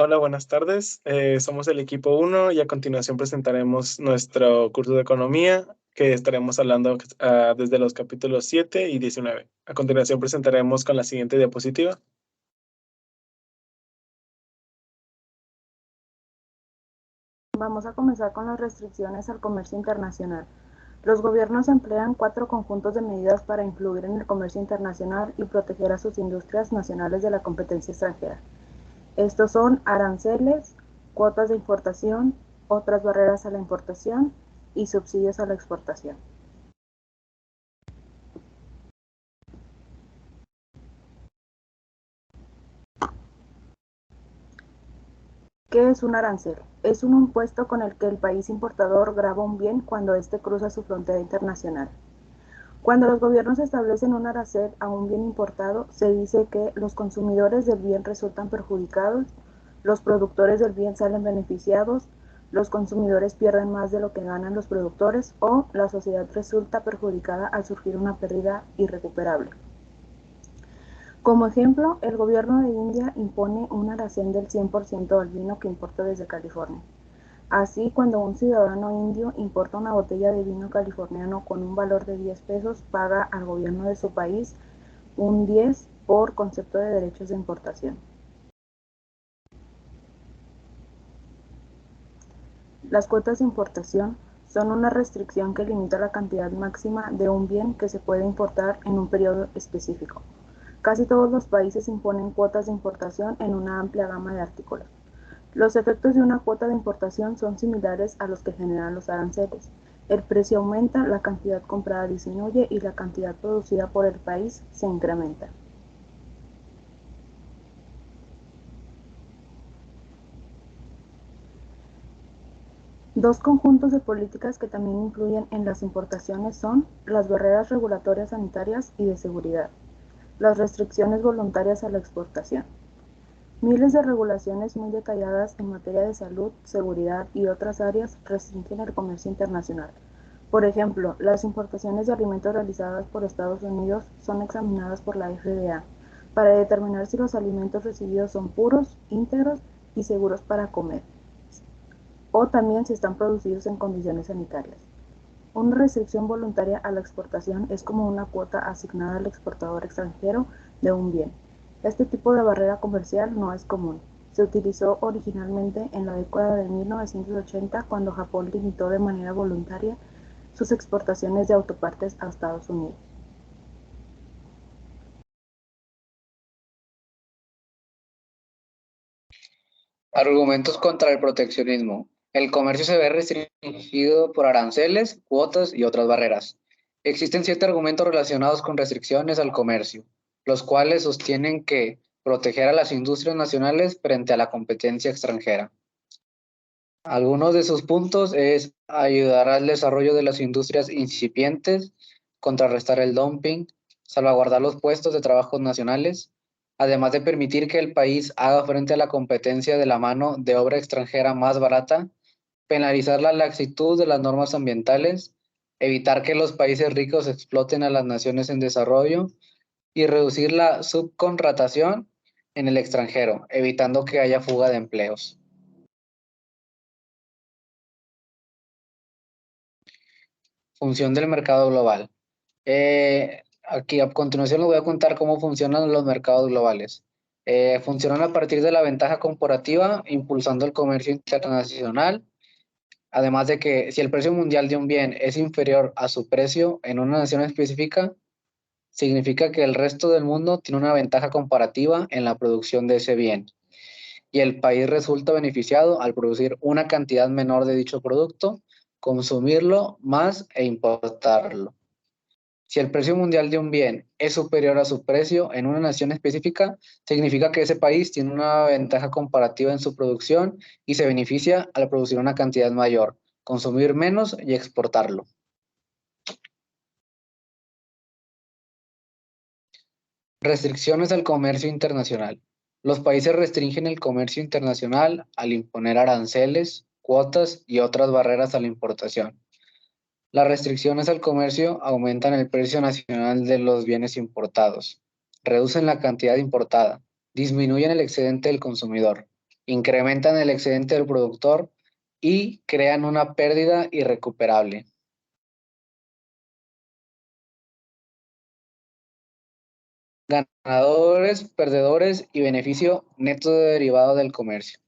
Hola, buenas tardes. Somos el equipo uno y a continuación presentaremos nuestro curso de economía que estaremos hablando desde los capítulos 7 y 19. A continuación presentaremos con la siguiente diapositiva. Vamos a comenzar con las restricciones al comercio internacional. Los gobiernos emplean 4 conjuntos de medidas para influir en el comercio internacional y proteger a sus industrias nacionales de la competencia extranjera. Estos son aranceles, cuotas de importación, otras barreras a la importación y subsidios a la exportación. ¿Qué es un arancel? Es un impuesto con el que el país importador grava un bien cuando éste cruza su frontera internacional. Cuando los gobiernos establecen un arancel a un bien importado, se dice que los consumidores del bien resultan perjudicados, los productores del bien salen beneficiados, los consumidores pierden más de lo que ganan los productores o la sociedad resulta perjudicada al surgir una pérdida irrecuperable. Como ejemplo, el gobierno de India impone un arancel del 100% al vino que importa desde California. Así, cuando un ciudadano indio importa una botella de vino californiano con un valor de 10 pesos, paga al gobierno de su país un 10 por concepto de derechos de importación. Las cuotas de importación son una restricción que limita la cantidad máxima de un bien que se puede importar en un periodo específico. Casi todos los países imponen cuotas de importación en una amplia gama de artículos. Los efectos de una cuota de importación son similares a los que generan los aranceles. El precio aumenta, la cantidad comprada disminuye y la cantidad producida por el país se incrementa. Dos conjuntos de políticas que también influyen en las importaciones son las barreras regulatorias sanitarias y de seguridad, las restricciones voluntarias a la exportación. Miles de regulaciones muy detalladas en materia de salud, seguridad y otras áreas restringen el comercio internacional. Por ejemplo, las importaciones de alimentos realizadas por Estados Unidos son examinadas por la FDA para determinar si los alimentos recibidos son puros, íntegros y seguros para comer, o también si están producidos en condiciones sanitarias. Una restricción voluntaria a la exportación es como una cuota asignada al exportador extranjero de un bien. Este tipo de barrera comercial no es común. Se utilizó originalmente en la década de 1980 cuando Japón limitó de manera voluntaria sus exportaciones de autopartes a Estados Unidos. Argumentos contra el proteccionismo. El comercio se ve restringido por aranceles, cuotas y otras barreras. Existen 7 argumentos relacionados con restricciones al comercio, los cuales sostienen que proteger a las industrias nacionales frente a la competencia extranjera. Algunos de sus puntos es ayudar al desarrollo de las industrias incipientes, contrarrestar el dumping, salvaguardar los puestos de trabajo nacionales, además de permitir que el país haga frente a la competencia de la mano de obra extranjera más barata, penalizar la laxitud de las normas ambientales, evitar que los países ricos exploten a las naciones en desarrollo y reducir la subcontratación en el extranjero, evitando que haya fuga de empleos. Función del mercado global. Aquí a continuación les voy a contar cómo funcionan los mercados globales. Funcionan a partir de la ventaja comparativa, impulsando el comercio internacional, además de que si el precio mundial de un bien es inferior a su precio en una nación específica, significa que el resto del mundo tiene una ventaja comparativa en la producción de ese bien, y el país resulta beneficiado al producir una cantidad menor de dicho producto, consumirlo más e importarlo. Si el precio mundial de un bien es superior a su precio en una nación específica, significa que ese país tiene una ventaja comparativa en su producción y se beneficia al producir una cantidad mayor, consumir menos y exportarlo. Restricciones al comercio internacional. Los países restringen el comercio internacional al imponer aranceles, cuotas y otras barreras a la importación. Las restricciones al comercio aumentan el precio nacional de los bienes importados, reducen la cantidad importada, disminuyen el excedente del consumidor. incrementan el excedente del productor y crean una pérdida irrecuperable. Ganadores, perdedores y beneficio neto derivado del comercio.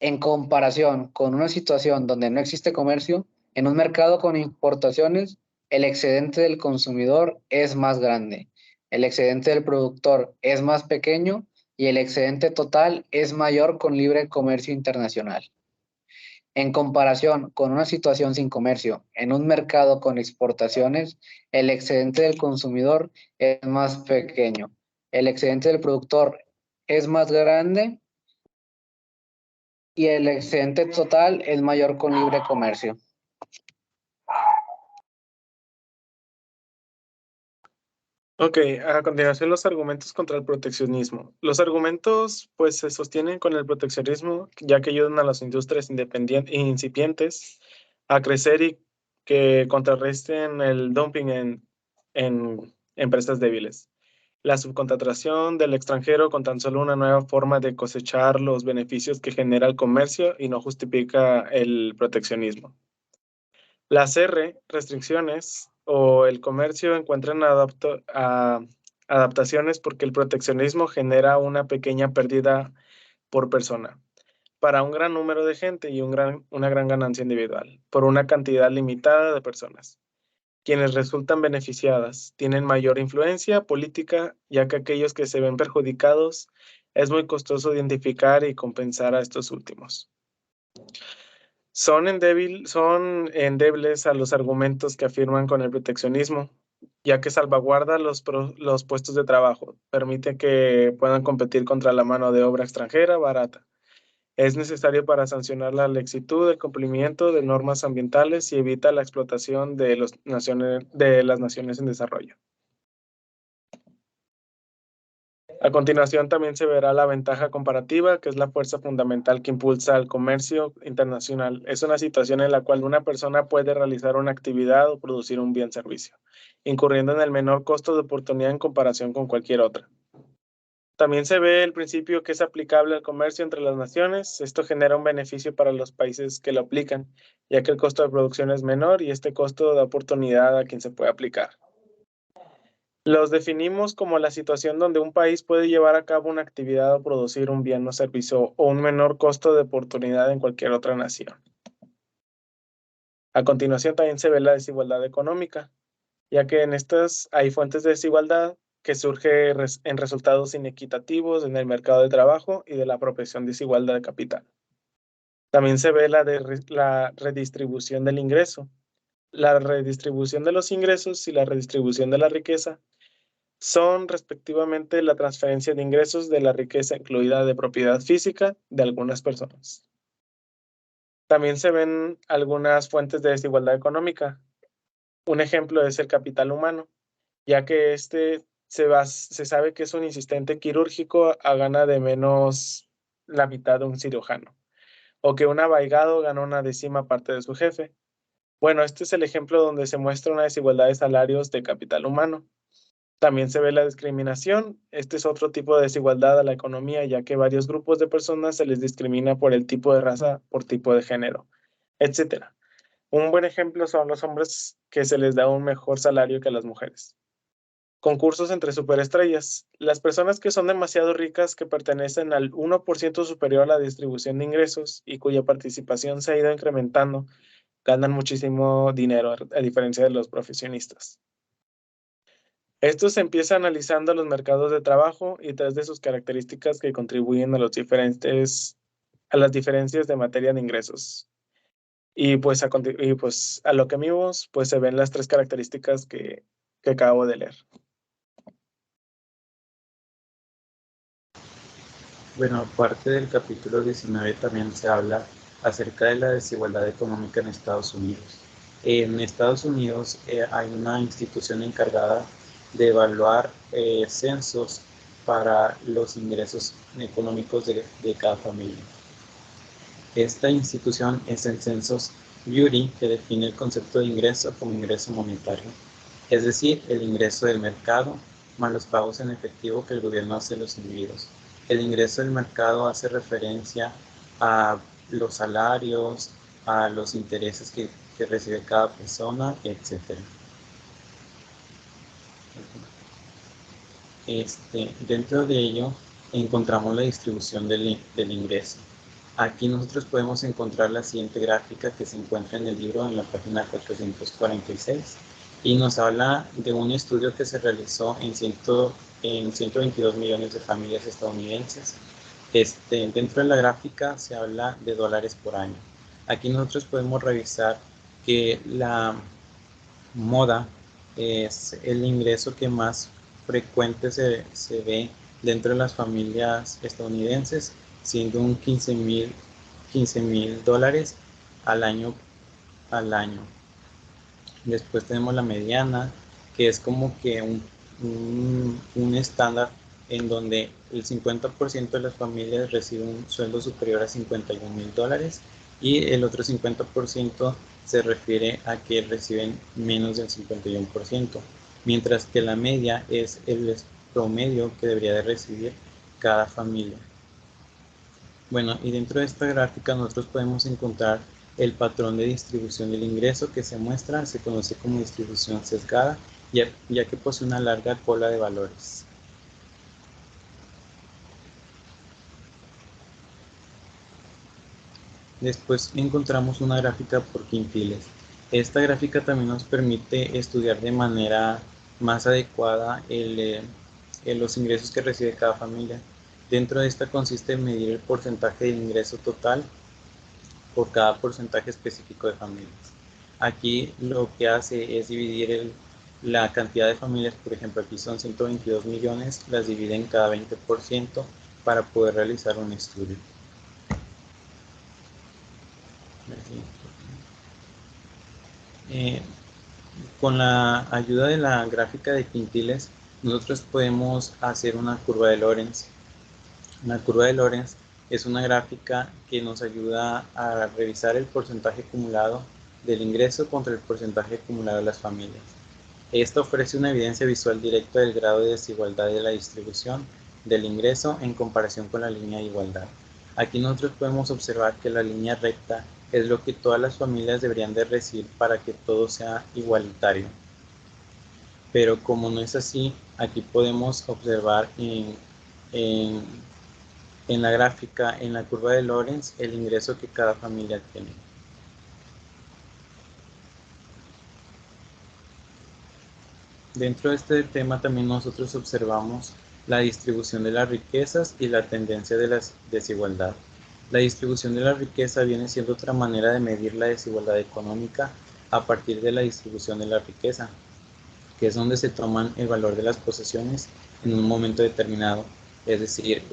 En comparación con una situación donde no existe comercio, en un mercado con importaciones, el excedente del consumidor es más grande, el excedente del productor es más pequeño y el excedente total es mayor con libre comercio internacional. En comparación con una situación sin comercio, en un mercado con exportaciones, el excedente del consumidor es más pequeño, el excedente del productor es más grande y el excedente total es mayor con libre comercio. Ok, a continuación los argumentos contra el proteccionismo. Los argumentos pues se sostienen con el proteccionismo ya que ayudan a las industrias independientes e incipientes a crecer y que contrarresten el dumping en empresas débiles. La subcontratación del extranjero con tan solo una nueva forma de cosechar los beneficios que genera el comercio y no justifica el proteccionismo. Las restricciones o el comercio encuentran adaptaciones porque el proteccionismo genera una pequeña pérdida por persona para un gran número de gente y una gran ganancia individual por una cantidad limitada de personas. Quienes resultan beneficiadas tienen mayor influencia política, ya que aquellos que se ven perjudicados es muy costoso identificar y compensar a estos últimos. Son endebles a los argumentos que afirman con el proteccionismo, ya que salvaguarda los puestos de trabajo, permite que puedan competir contra la mano de obra extranjera barata. Es necesario para sancionar la laxitud del cumplimiento de normas ambientales y evita la explotación de las naciones en desarrollo. A continuación también se verá la ventaja comparativa, que es la fuerza fundamental que impulsa el comercio internacional. Es una situación en la cual una persona puede realizar una actividad o producir un bien servicio, incurriendo en el menor costo de oportunidad en comparación con cualquier otra. También se ve el principio que es aplicable al comercio entre las naciones. Esto genera un beneficio para los países que lo aplican, ya que el costo de producción es menor y este costo da oportunidad a quien se puede aplicar. Los definimos como la situación donde un país puede llevar a cabo una actividad o producir un bien o servicio o un menor costo de oportunidad en cualquier otra nación. A continuación también se ve la desigualdad económica, ya que en estas hay fuentes de desigualdad que surge en resultados inequitativos en el mercado de trabajo y de la apropiación desigual de capital. También se ve la redistribución del ingreso. La redistribución de los ingresos y la redistribución de la riqueza son respectivamente la transferencia de ingresos de la riqueza incluida de propiedad física de algunas personas. También se ven algunas fuentes de desigualdad económica. Un ejemplo es el capital humano, ya que se sabe que es un asistente quirúrgico a gana de menos la mitad de un cirujano, o que un abaigado gana una décima parte de su jefe. Bueno, este es el ejemplo donde se muestra una desigualdad de salarios de capital humano. También se ve la discriminación. Este es otro tipo de desigualdad a la economía, ya que varios grupos de personas se les discrimina por el tipo de raza, por tipo de género, etc. Un buen ejemplo son los hombres que se les da un mejor salario que a las mujeres. Concursos entre superestrellas. Las personas que son demasiado ricas, que pertenecen al 1% superior a la distribución de ingresos y cuya participación se ha ido incrementando, ganan muchísimo dinero, a diferencia de los profesionistas. Esto se empieza analizando los mercados de trabajo y tres de sus características que contribuyen a las diferencias de materia de ingresos. Y pues a lo que vimos, pues se ven las tres características que acabo de leer. Bueno, aparte del capítulo 19 también se habla acerca de la desigualdad económica en Estados Unidos. En Estados Unidos hay una institución encargada de evaluar censos para los ingresos económicos de cada familia. Esta institución es el Census Bureau, que define el concepto de ingreso como ingreso monetario, es decir, el ingreso del mercado más los pagos en efectivo que el gobierno hace a los individuos. El ingreso del mercado hace referencia a los salarios, a los intereses que recibe cada persona, etc. Dentro de ello encontramos la distribución del ingreso. Aquí nosotros podemos encontrar la siguiente gráfica que se encuentra en el libro en la página 446 y nos habla de un estudio que se realizó en 122 millones de familias estadounidenses. Dentro de la gráfica se habla de dólares por año. Aquí nosotros podemos revisar que la moda es el ingreso que más frecuente se ve dentro de las familias estadounidenses, siendo un 15 mil dólares al año. Después tenemos la mediana, que es como que un estándar en donde el 50% de las familias reciben un sueldo superior a 51 mil dólares y el otro 50% se refiere a que reciben menos del 51%, mientras que la media es el promedio que debería de recibir cada familia. Bueno, y dentro de esta gráfica nosotros podemos encontrar el patrón de distribución del ingreso que se muestra, se conoce como distribución sesgada, ya que posee una larga cola de valores. Después encontramos una gráfica por quintiles. Esta gráfica también nos permite estudiar de manera más adecuada los ingresos que recibe cada familia. Dentro de esta consiste en medir el porcentaje del ingreso total por cada porcentaje específico de familias. Aquí lo que hace es dividir la cantidad de familias, por ejemplo aquí son 122 millones, las divide en cada 20% para poder realizar un estudio. Con la ayuda de la gráfica de quintiles, nosotros podemos hacer una curva de Lorenz. Una curva de Lorenz es una gráfica que nos ayuda a revisar el porcentaje acumulado del ingreso contra el porcentaje acumulado de las familias. Esto ofrece una evidencia visual directa del grado de desigualdad de la distribución del ingreso en comparación con la línea de igualdad. Aquí nosotros podemos observar que la línea recta es lo que todas las familias deberían de recibir para que todo sea igualitario. Pero como no es así, aquí podemos observar en la gráfica, en la curva de Lorenz, el ingreso que cada familia tiene. Dentro de este tema también nosotros observamos la distribución de las riquezas y la tendencia de la desigualdad. La distribución de la riqueza viene siendo otra manera de medir la desigualdad económica a partir de la distribución de la riqueza, que es donde se toman el valor de las posesiones en un momento determinado, es decir,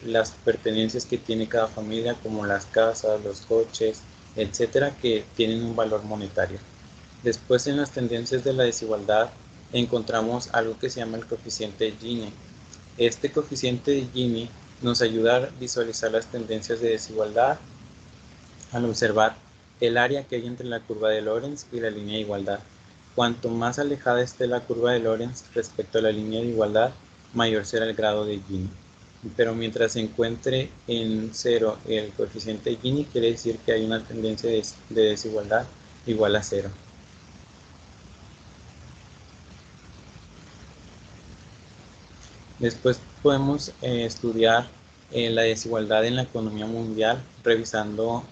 las pertenencias que tiene cada familia, como las casas, los coches, etcétera, que tienen un valor monetario. Después, en las tendencias de la desigualdad, encontramos algo que se llama el coeficiente de Gini. Este coeficiente de Gini nos ayuda a visualizar las tendencias de desigualdad al observar el área que hay entre la curva de Lorenz y la línea de igualdad. Cuanto más alejada esté la curva de Lorenz respecto a la línea de igualdad, mayor será el grado de Gini. Pero mientras se encuentre en 0 el coeficiente de Gini, quiere decir que hay una tendencia de desigualdad igual a 0. Después podemos estudiar la desigualdad en la economía mundial revisando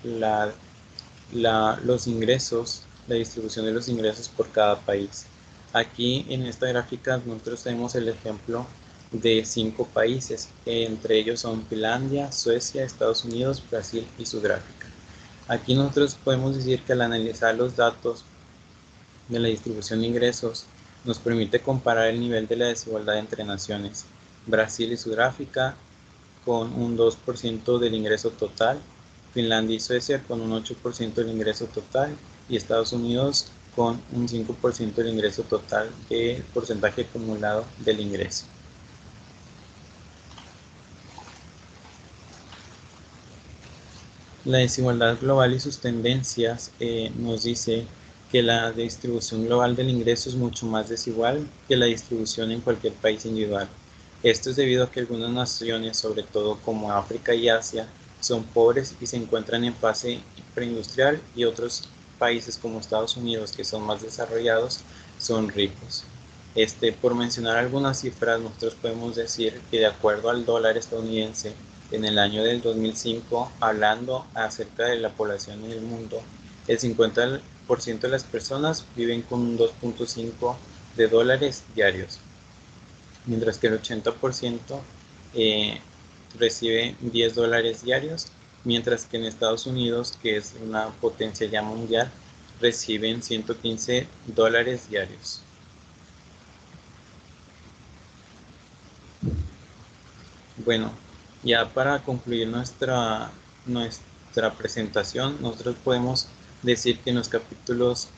los ingresos, la distribución de los ingresos por cada país. Aquí en esta gráfica nosotros tenemos el ejemplo de 5 países, entre ellos son Finlandia, Suecia, Estados Unidos, Brasil y Sudáfrica. Aquí nosotros podemos decir que al analizar los datos de la distribución de ingresos nos permite comparar el nivel de la desigualdad entre naciones. Brasil y Sudáfrica con un 2% del ingreso total, Finlandia y Suecia con un 8% del ingreso total y Estados Unidos con un 5% del ingreso total de porcentaje acumulado del ingreso. La desigualdad global y sus tendencias nos dice que la distribución global del ingreso es mucho más desigual que la distribución en cualquier país individual. Esto es debido a que algunas naciones, sobre todo como África y Asia, son pobres y se encuentran en fase preindustrial, y otros países como Estados Unidos, que son más desarrollados, son ricos. Por mencionar algunas cifras, nosotros podemos decir que de acuerdo al dólar estadounidense, en el año del 2005, hablando acerca de la población en el mundo, el 50% de las personas viven con un 2.5 de dólares diarios, mientras que el 80% recibe 10 dólares diarios, mientras que en Estados Unidos, que es una potencia ya mundial, reciben 115 dólares diarios. Bueno, ya para concluir nuestra presentación, nosotros podemos decir que en los capítulos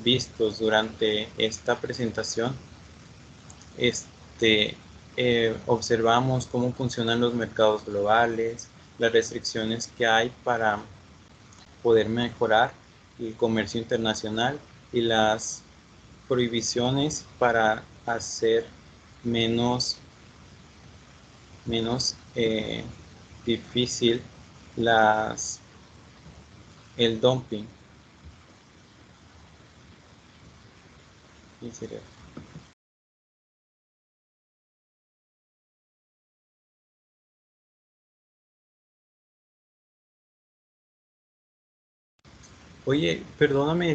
vistos durante esta presentación, observamos cómo funcionan los mercados globales, las restricciones que hay para poder mejorar el comercio internacional y las prohibiciones para hacer menos difícil el dumping. Oye, perdóname,